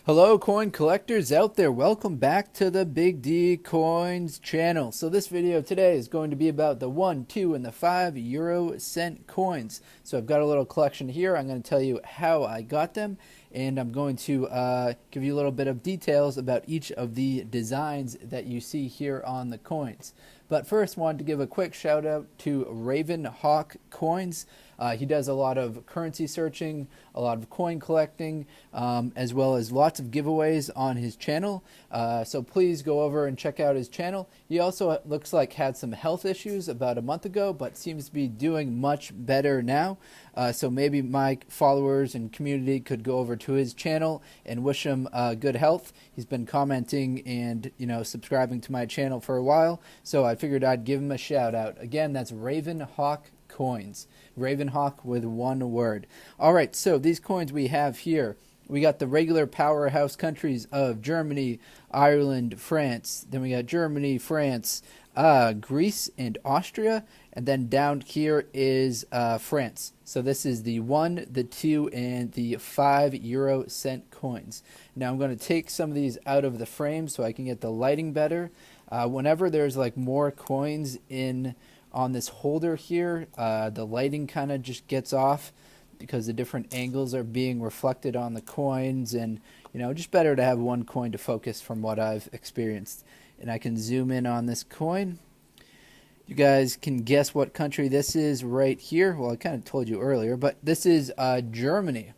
Hello coin collectors out there, welcome back to the Big D Coins channel. So this video today is going to be about the 1, 2, and the 5 euro cent coins. So I've got a little collection here. I'm going to tell you how I got them, and I'm going to give you a little bit of details about each of the designs that you see here on the coins. But first, wanted to give a quick shout out to Raven Hawk Coins. He does a lot of currency searching, a lot of coin collecting, as well as lots of giveaways on his channel. So please go over and check out his channel. He also looks like had some health issues about a month ago, but seems to be doing much better now. So maybe my followers and community could go over to his channel and wish him good health. He's been commenting and subscribing to my channel for a while, so I figured I'd give him a shout out. Again, that's Raven Hawk Coins. Ravenhawk with one word. All right, so these coins we have here, we got the regular powerhouse countries of Germany, Ireland, France. Then we got Germany, France, Greece, and Austria. And then down here is France. So this is the 1, the 2, and the 5 euro cent coins. Now I'm going to take some of these out of the frame so I can get the lighting better. Whenever there's like more coins on this holder here, the lighting kind of just gets off because the different angles are being reflected on the coins, and just better to have one coin to focus from what I've experienced. And I can zoom in on this coin. You guys can guess what country this is right here. Well, I kind of told you earlier, but this is Germany.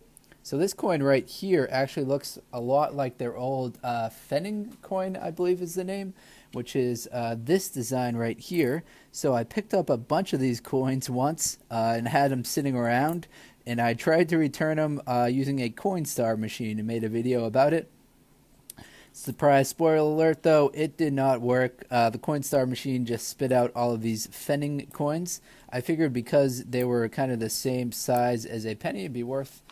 So this coin right here actually looks a lot like their old Pfennig coin, I believe is the name, which is this design right here. So I picked up a bunch of these coins once and had them sitting around, and I tried to return them using a Coinstar machine and made a video about it. Surprise, spoiler alert though, it did not work. The Coinstar machine just spit out all of these Pfennig coins. I figured because they were kind of the same size as a penny, it'd be worth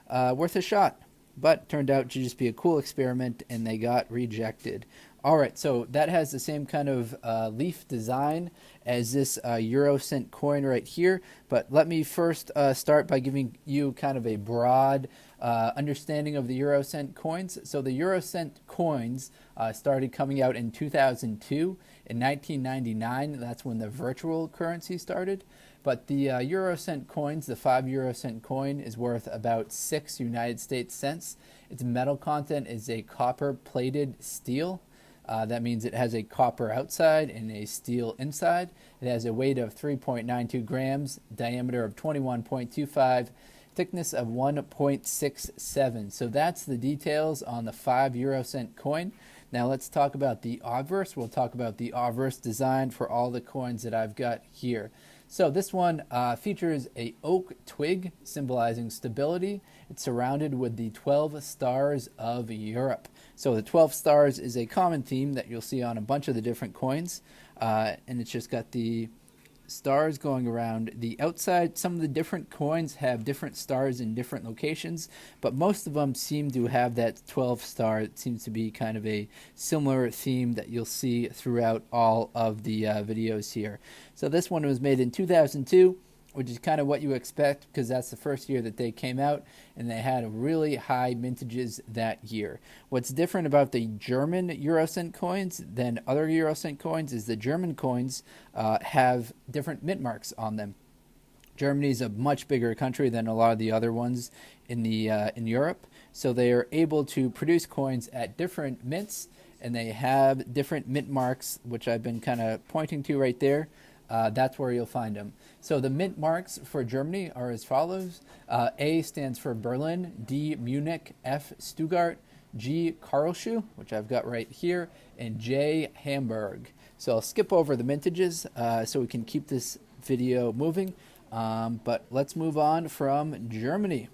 a shot. But turned out to just be a cool experiment, and they got rejected. Alright, so that has the same kind of leaf design as this euro cent coin right here. But let me first start by giving you kind of a broad understanding of the euro cent coins. So the euro cent coins started coming out in 2002. In 1999, that's when the virtual currency started. But the euro cent coins, the 5 euro cent coin, is worth about 6 United States cents. Its metal content is a copper plated steel. That means it has a copper outside and a steel inside. It has a weight of 3.92 grams, diameter of 21.25, thickness of 1.67. So that's the details on the 5 euro cent coin. Now let's talk about the Obverse. We'll talk about the Obverse design for all the coins that I've got here. So this one features a oak twig symbolizing stability. It's surrounded with the 12 stars of Europe. So the 12 stars is a common theme that you'll see on a bunch of the different coins. And it's just got the stars going around the outside. Some of the different coins have different stars in different locations, but most of them seem to have that 12 star. It seems to be kind of a similar theme that you'll see throughout all of the videos here. So this one was made in 2002, which is kind of what you expect because that's the first year that they came out, and they had really high mintages that year. What's different about the German Eurocent coins than other Eurocent coins is the German coins have different mint marks on them. Germany is a much bigger country than a lot of the other ones in Europe, so they are able to produce coins at different mints, and they have different mint marks, which I've been kind of pointing to right there. That's where you'll find them. So the mint marks for Germany are as follows. A stands for Berlin, D Munich, F Stuttgart, G Karlsruhe, which I've got right here, and J Hamburg. So I'll skip over the mintages so we can keep this video moving. But let's move on from Germany.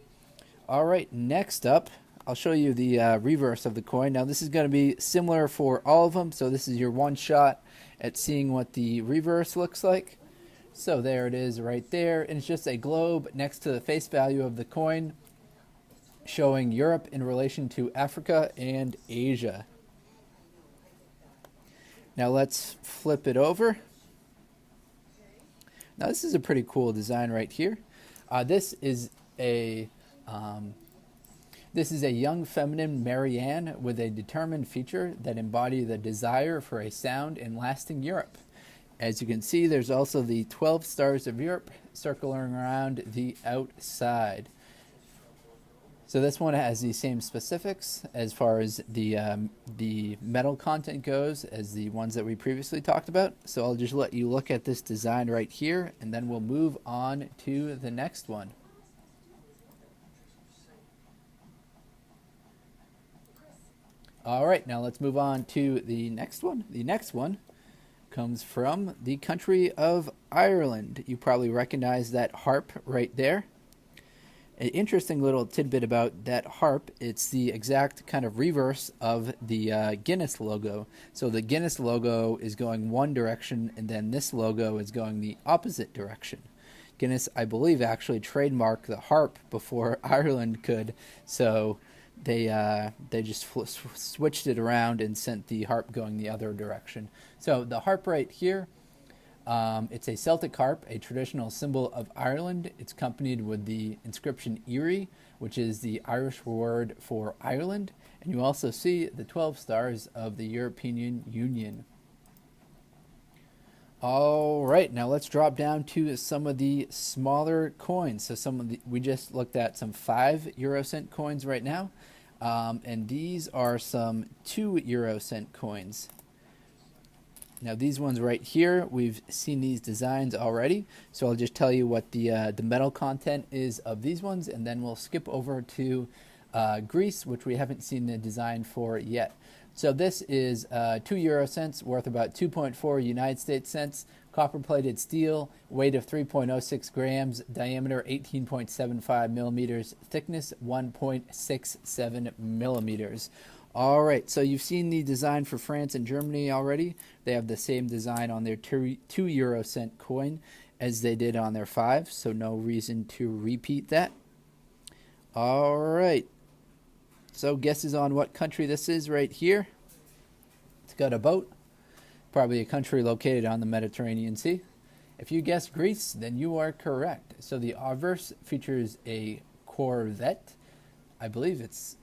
All right, next up, I'll show you the reverse of the coin. Now this is going to be similar for all of them, so this is your one shot at seeing what the reverse looks like. So there it is right there, and it's just a globe next to the face value of the coin showing Europe in relation to Africa and Asia. Now let's flip it over. Now this is a pretty cool design right here. This is a This is a young feminine Marianne with a determined feature that embody the desire for a sound and lasting Europe. As you can see, there's also the 12 stars of Europe circling around the outside. So this one has the same specifics as far as the metal content goes as the ones that we previously talked about. So I'll just let you look at this design right here, and then we'll move on to the next one. All right, now let's move on to the next one. The next one comes from the country of Ireland. You probably recognize that harp right there. An interesting little tidbit about that harp, it's the exact kind of reverse of the Guinness logo. So the Guinness logo is going one direction, and then this logo is going the opposite direction. Guinness, I believe, actually trademarked the harp before Ireland could, so they just switched it around and sent the harp going the other direction. So the harp right here, it's a Celtic harp, a traditional symbol of Ireland. It's accompanied with the inscription éire, which is the Irish word for Ireland. And you also see the 12 stars of the European Union. All right, now let's drop down to some of the smaller coins. So we just looked at some 5 euro cent coins right now. And these are some 2 euro cent coins. Now these ones right here, we've seen these designs already, so I'll just tell you what the metal content is of these ones, and then we'll skip over to Greece, which we haven't seen the design for yet. So this is 2 euro cents, worth about 2.4 United States cents, copper-plated steel, weight of 3.06 grams, diameter 18.75 millimeters, thickness 1.67 millimeters. All right, so you've seen the design for France and Germany already. They have the same design on their 2 euro cent coin as they did on their 5, so no reason to repeat that. All right, so guesses on what country this is right here. It's got a boat, probably a country located on the Mediterranean Sea. If you guessed Greece, then you are correct. So the Obverse features a corvette. I believe it's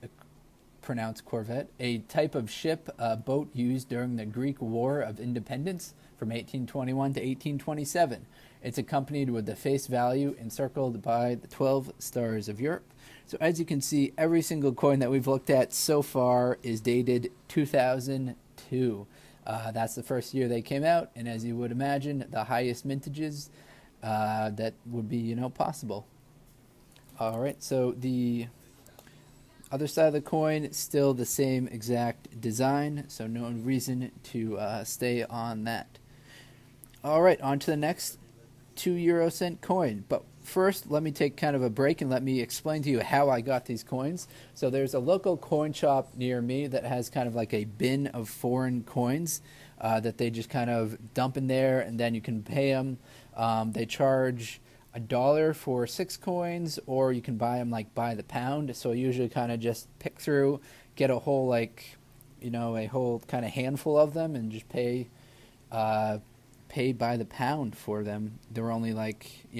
pronounced corvette, a type of ship, boat used during the Greek War of Independence from 1821 to 1827. It's accompanied with the face value encircled by the 12 stars of Europe. So as you can see, every single coin that we've looked at so far is dated 2002. That's the first year they came out, and as you would imagine, the highest mintages that would be, possible. All right, so the other side of the coin, still the same exact design, so no reason to stay on that. All right, on to the next 2 euro cent coin. But first, let me take kind of a break and let me explain to you how I got these coins. So there's a local coin shop near me that has kind of like a bin of foreign coins that they just kind of dump in there, and then you can pay them. They charge $1 for 6 coins, or you can buy them like by the pound. So I usually kind of just pick through, get a whole a whole kind of handful of them, and just pay by the pound for them. They're only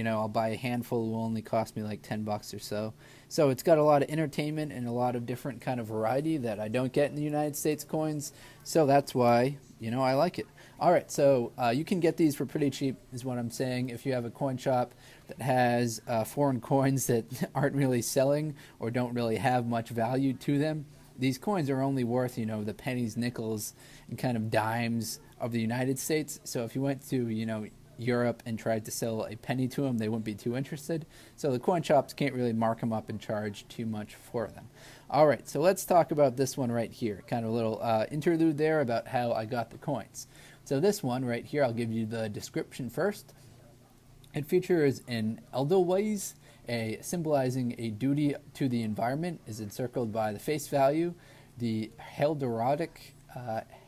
I'll buy a handful, it will only cost me like $10 or so. So it's got a lot of entertainment and a lot of different kind of variety that I don't get in the United States coins. So that's why, I like it. All right, so you can get these for pretty cheap is what I'm saying. If you have a coin shop that has foreign coins that aren't really selling or don't really have much value to them, these coins are only worth, the pennies, nickels, and kind of dimes of the United States. So if you went to, Europe and tried to sell a penny to them, they wouldn't be too interested. So the coin shops can't really mark them up and charge too much for them. All right, so let's talk about this one right here. Kind of a little interlude there about how I got the coins. So this one right here, I'll give you the description first. It features an edelweiss, symbolizing a duty to the environment, is encircled by the face value, the Helderodic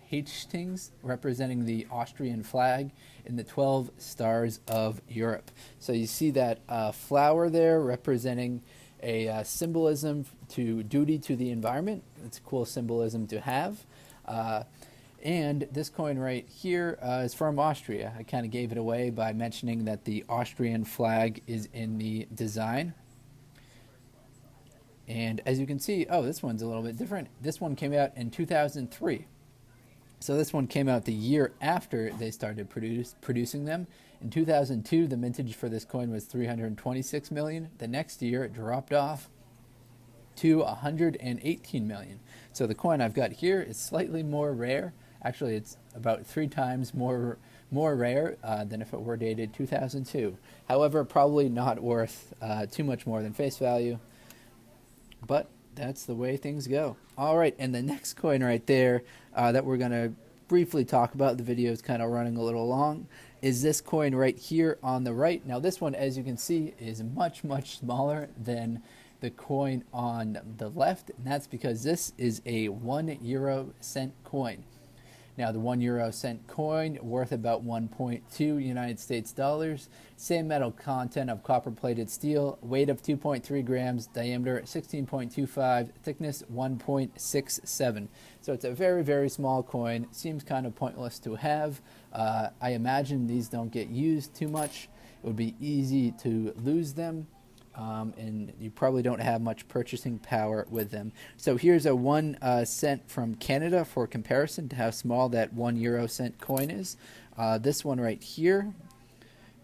Hastings, representing the Austrian flag, and the 12 stars of Europe. So you see that flower there representing a symbolism to duty to the environment. It's a cool symbolism to have. And this coin right here is from Austria. I kind of gave it away by mentioning that the Austrian flag is in the design. And as you can see, oh, this one's a little bit different. This one came out in 2003. So this one came out the year after they started producing them. In 2002, the mintage for this coin was 326 million. The next year, it dropped off to 118 million. So the coin I've got here is slightly more rare. Actually, it's about 3 times more rare than if it were dated 2002. However, probably not worth too much more than face value. But that's the way things go. All right, and the next coin right there that we're going to briefly talk about, the video is kind of running a little long, is this coin right here on the right. Now this one, as you can see, is much, much smaller than the coin on the left, and that's because this is a 1 euro cent coin. Now the 1 euro cent coin worth about 1.2 United States dollars, same metal content of copper plated steel, weight of 2.3 grams, diameter 16.25, thickness 1.67. So it's a very, very small coin. Seems kind of pointless to have. I imagine these don't get used too much. It would be easy to lose them. And you probably don't have much purchasing power with them. So here's a 1 cent from Canada for comparison to how small that 1 euro cent coin is. This one right here,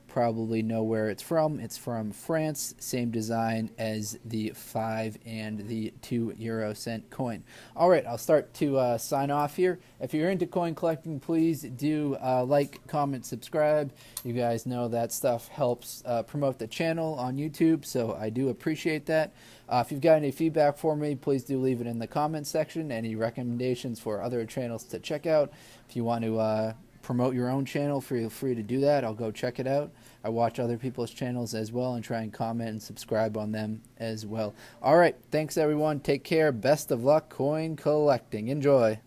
probably know where it's from. It's from France, same design as the 5 and the 2 euro cent coin. All right, I'll start to sign off here. If you're into coin collecting, please do like, comment, subscribe. You guys know that stuff helps promote the channel on YouTube, so I do appreciate that. If you've got any feedback for me, please do leave it in the comments section. Any recommendations for other channels to check out. If you want to promote your own channel, feel free to do that. I'll go check it out. I watch other people's channels as well and try and comment and subscribe on them as well. All right, thanks everyone. Take care. Best of luck coin collecting. Enjoy.